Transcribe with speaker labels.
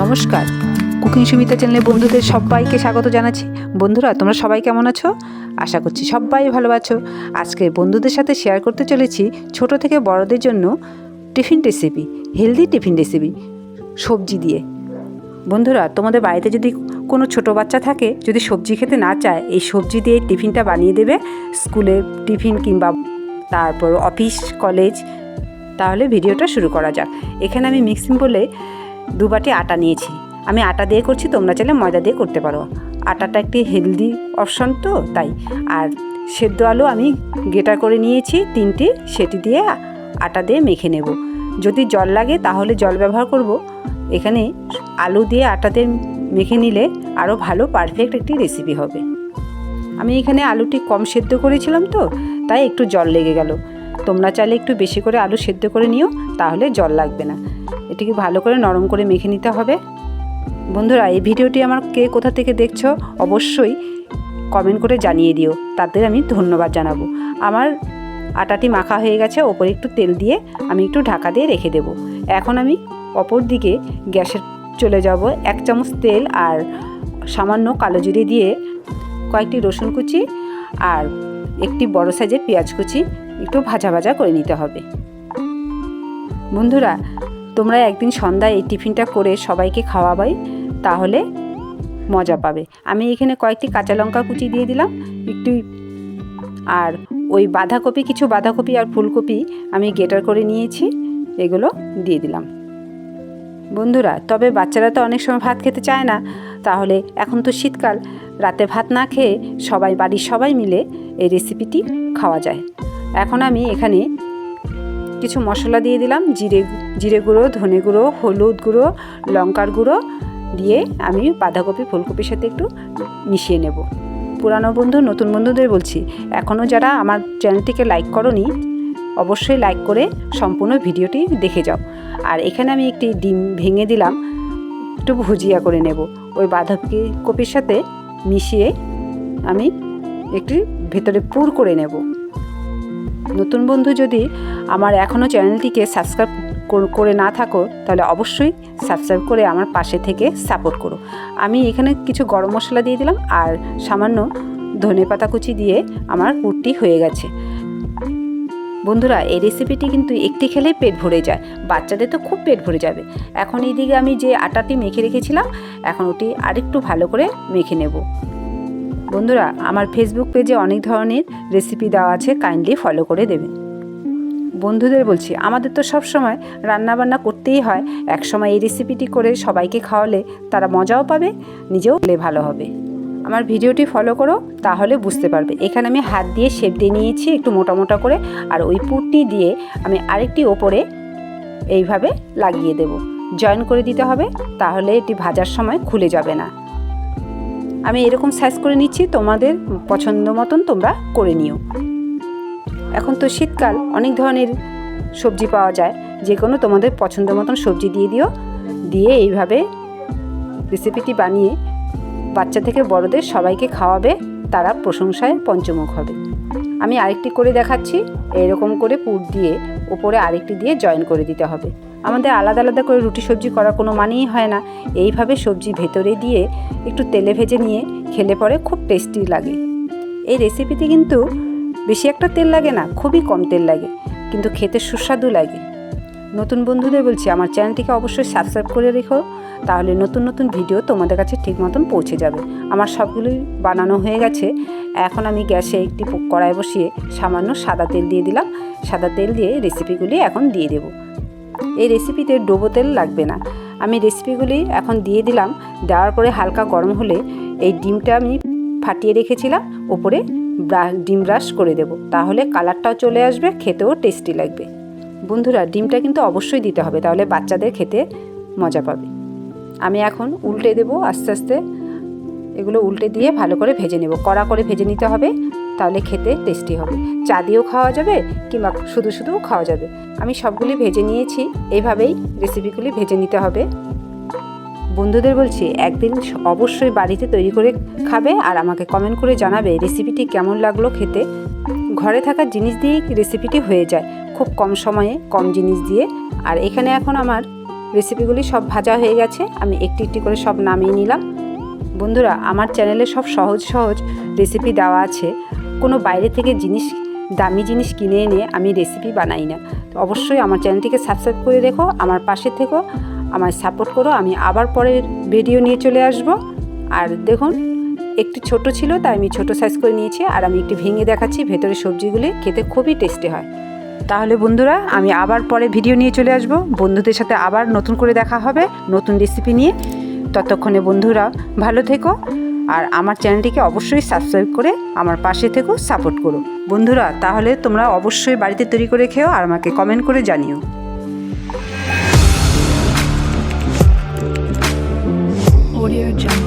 Speaker 1: নমস্কার, কুকিং সুমিতা চ্যানেলে বন্ধুদের সবাইকে স্বাগত জানাচ্ছি। বন্ধুরা, তোমরা সবাই কেমন আছো? আশা করছি সবাই ভালো আছো। আজকে বন্ধুদের সাথে শেয়ার করতে চলেছি ছোট থেকে বড়দের জন্য tiffin recipe, healthy tiffin recipe সবজি দিয়ে। বন্ধুরা, তোমাদের বাড়িতে যদি কোনো ছোট বাচ্চা থাকে, যদি সবজি খেতে না চায়, এই সবজি দিয়ে টিফিনটা বানিয়ে দেবে স্কুলে টিফিন কিংবা তারপর অফিস কলেজ। তাহলে ভিডিওটা শুরু করা যাক। এখানে আমি মিক্সিং বলে 2 বাটি আটা নিয়েছি। আমি আটা দিয়ে করছি, তোমরা চাইলে ময়দা দিয়ে করতে পারো। আটাটা একটি হেলদি অপশন তো তাই। আর সেদ্ধ আলু আমি গ্রেটার করে নিয়েছি 3টি, সেটি দিয়ে আটা দিয়ে মেখে নেব। যদি জল লাগে তাহলে জল ব্যবহার করব। এখানে আলু দিয়ে আটা দিয়ে মেখে নিলে আরও ভালো পারফেক্ট একটি রেসিপি হবে। আমি এখানে আলুটি কম সেদ্ধ করেছিলাম তো তাই একটু জল লেগে গেল। তোমরা চাইলে একটু বেশি করে আলু সেদ্ধ করে নিও, তাহলে জল লাগবে না। এটিকে ভালো করে নরম করে মেখে নিতে হবে। বন্ধুরা, এই ভিডিওটি আমার কে কোথা থেকে দেখছো অবশ্যই কমেন্ট করে জানিয়ে দিও, তাদের আমি ধন্যবাদ জানাবো। আমার আটাটি মাখা হয়ে গেছে, ওপরে একটু তেল দিয়ে আমি একটু ঢাকা দিয়ে রেখে দেব। এখন আমি অপর দিকে গ্যাসে চলে যাব। 1 চামচ তেল আর সামান্য কালো জিরে দিয়ে কয়েকটি রসুন কুচি আর একটি বড় সাইজের পেঁয়াজ কুচি একটু ভাজা ভাজা করে নিতে হবে। বন্ধুরা, তোমরা একদিন সন্ধ্যায় এই টিফিনটা করে সবাইকে খাওয়াবাই, তাহলে মজা পাবে। আমি এখানে কয়েকটি কাঁচা লঙ্কা কুচি দিয়ে দিলাম একটু, আর ওই কিছু বাঁধাকপি আর ফুলকপি আমি গ্রেটার করে নিয়েছি, এগুলো দিয়ে দিলাম। বন্ধুরা, তবে বাচ্চারা তো অনেক সময় ভাত খেতে চায় না, তাহলে এখন তো শীতকাল, রাতে ভাত না খেয়ে বাড়ির সবাই মিলে এই রেসিপিটি খাওয়া যায়। এখন আমি এখানে কিছু মশলা দিয়ে দিলাম, জিরে গুঁড়ো, ধনে গুঁড়ো, হলুদ গুঁড়ো, লঙ্কার গুঁড়ো দিয়ে আমি বাঁধাকপি ফুলকপির সাথে একটু মিশিয়ে নেব। পুরানো বন্ধু, নতুন বন্ধুদের বলছি, এখনও যারা আমার চ্যানেলটিকে লাইক করোনি, অবশ্যই লাইক করে সম্পূর্ণ ভিডিওটি দেখে যাও। আর এখানে আমি একটি ডিম ভেঙে দিলাম, একটু ভুজিয়া করে নেব। ওই বাঁধাকপির সাথে মিশিয়ে আমি একটি ভেতরে পুর করে নেব। নতুন বন্ধু যদি আমার এখনও চ্যানেলটিকে সাবস্ক্রাইব করে না থাকো, তাহলে অবশ্যই সাবস্ক্রাইব করে আমার পাশে থেকে সাপোর্ট করো। আমি এখানে কিছু গরম মশলা দিয়ে দিলাম আর সামান্য ধনেপাতা কুচি দিয়ে আমার পুরটি হয়ে গেছে। বন্ধুরা, এই রেসিপিটি কিন্তু একটি খেলেই পেট ভরে যায়, বাচ্চাদের তো খুব পেট ভরে যাবে। এখন এইদিকে আমি যে আটাটি মেখে রেখেছিলাম, এখন ওটি আরেকটু ভালো করে মেখে নেব। বন্ধুরা, আমার ফেসবুক পেজে অনেক ধরনের রেসিপি দেওয়া আছে, কাইন্ডলি ফলো করে দেবেন। বন্ধুদের বলছি, আমাদের তো সব সময় রান্নাবান্না করতেই হয়, এক সময় এই রেসিপিটি করে সবাইকে খাওয়ালে তারা মজাও পাবে, নিজেও ভালো হবে। আমার ভিডিওটি ফলো করো, তাহলে বুঝতে পারবে। এখানে আমি হাত দিয়ে শেপ দিয়ে নিয়েছি একটু মোটা মোটা করে, আর ওই পুরটি দিয়ে আমি আরেকটি ওপরে এইভাবে লাগিয়ে দেব, জয়েন করে দিতে হবে, তাহলে এটি ভাজার সময় খুলে যাবে না। আমি এরকম সাইজ করে নিচ্ছি, তোমাদের পছন্দ মতন তোমরা করে নিও। এখন তো শীতকাল, অনেক ধরনের সবজি পাওয়া যায়, যে কোনো তোমাদের পছন্দ মতন সবজি দিয়ে দিও। দিয়ে এইভাবে রেসিপিটি বানিয়ে বাচ্চা থেকে বড়দের সবাইকে খাওয়াবে, তারা প্রশংসায় পঞ্চমুখ হবে। আমি আরেকটি করে দেখাচ্ছি। এরকম করে পুর দিয়ে উপরে আরেকটি দিয়ে জয়েন করে দিতে হবে। আমাদের আলাদা আলাদা করে রুটি সবজি করার কোনো মানেই হয় না। এইভাবে সবজি ভেতরে দিয়ে একটু তেলে ভেজে নিয়ে খেলে পরে খুব টেস্টি লাগে। এই রেসিপিতে কিন্তু বেশি একটা তেল লাগে না, খুবই কম তেল লাগে, কিন্তু খেতে সুস্বাদু লাগে। নতুন বন্ধুদের বলছি, আমার চ্যানেলটিকে অবশ্যই সাবস্ক্রাইব করে রেখো, তাহলে নতুন নতুন ভিডিও তোমাদের কাছে ঠিক মতন পৌঁছে যাবে। আমার সবগুলোই বানানো হয়ে গেছে। এখন আমি গ্যাসে একটি কড়াই বসিয়ে সামান্য সাদা তেল দিয়ে দিলাম। সাদা তেল দিয়ে রেসিপিগুলি এখন দিয়ে দেব। এই রেসিপিতে ডোবো তেল লাগবে না। আমি রেসিপিগুলি এখন দিয়ে দিলাম। দেওয়ার পরে হালকা গরম হলে এই ডিমটা আমি ফাটিয়ে রেখেছিলাম, ওপরে ডিম ব্রাশ করে দেব, তাহলে কালারটাও চলে আসবে, খেতেও টেস্টি লাগবে। বন্ধুরা, ডিমটা কিন্তু অবশ্যই দিতে হবে, তাহলে বাচ্চাদের খেতে মজা পাবে। আমি এখন উল্টে দেব আস্তে আস্তে। এগুলো উল্টে দিয়ে ভালো করে ভেজে নেব, কড়া করে ভেজে নিতে হবে, তাহলে খেতে টেস্টি হবে। চা দিয়েও খাওয়া যাবে কিংবা শুধু শুধুও খাওয়া যাবে। আমি সবগুলি ভেজে নিয়েছি, এইভাবেই রেসিপিগুলি ভেজে নিতে হবে। বন্ধুদের বলছি, একদিন অবশ্যই বাড়িতে তৈরি করে খাবে আর আমাকে কমেন্ট করে জানাবে রেসিপিটি কেমন লাগলো খেতে। ঘরে থাকা জিনিস দিয়েই রেসিপিটি হয়ে যায়, খুব কম সময়ে কম জিনিস দিয়ে। আর এখানে এখন আমার রেসিপিগুলি সব ভাজা হয়ে গেছে, আমি একটি একটি করে সব নামিয়ে নিলাম। বন্ধুরা, আমার চ্যানেলে সব সহজ সহজ রেসিপি দেওয়া আছে। কোনো বাইরে থেকে দামি জিনিস কিনে এনে আমি রেসিপি বানাই না। তো অবশ্যই আমার চ্যানেলটিকে সাবস্ক্রাইব করে রেখো, আমার পাশে থেকো, আমায় সাপোর্ট করো। আমি আবার পরের ভিডিও নিয়ে চলে আসব। আর দেখুন, একটু ছোট ছিল তাই আমি ছোট সাইজ করে নিয়েছি, আর আমি একটু ভেঙে দেখাচ্ছি। ভেতরে সবজিগুলি খেতে খুবই টেস্টি হয়। তাহলে বন্ধুরা, আমি আবার পরে ভিডিও নিয়ে চলে আসব। বন্ধুদের সাথে আবার নতুন করে দেখা হবে নতুন রেসিপি নিয়ে। ততক্ষণে বন্ধুরা ভালো থেকো, আর আমার চ্যানেলটিকে অবশ্যই সাবস্ক্রাইব করে আমার পাশে থেকো, সাপোর্ট করো। বন্ধুরা, তাহলে তোমরা অবশ্যই বাড়িতে তৈরি করে খেও আর আমাকে কমেন্ট করে জানিও।
Speaker 2: Audio Jungle.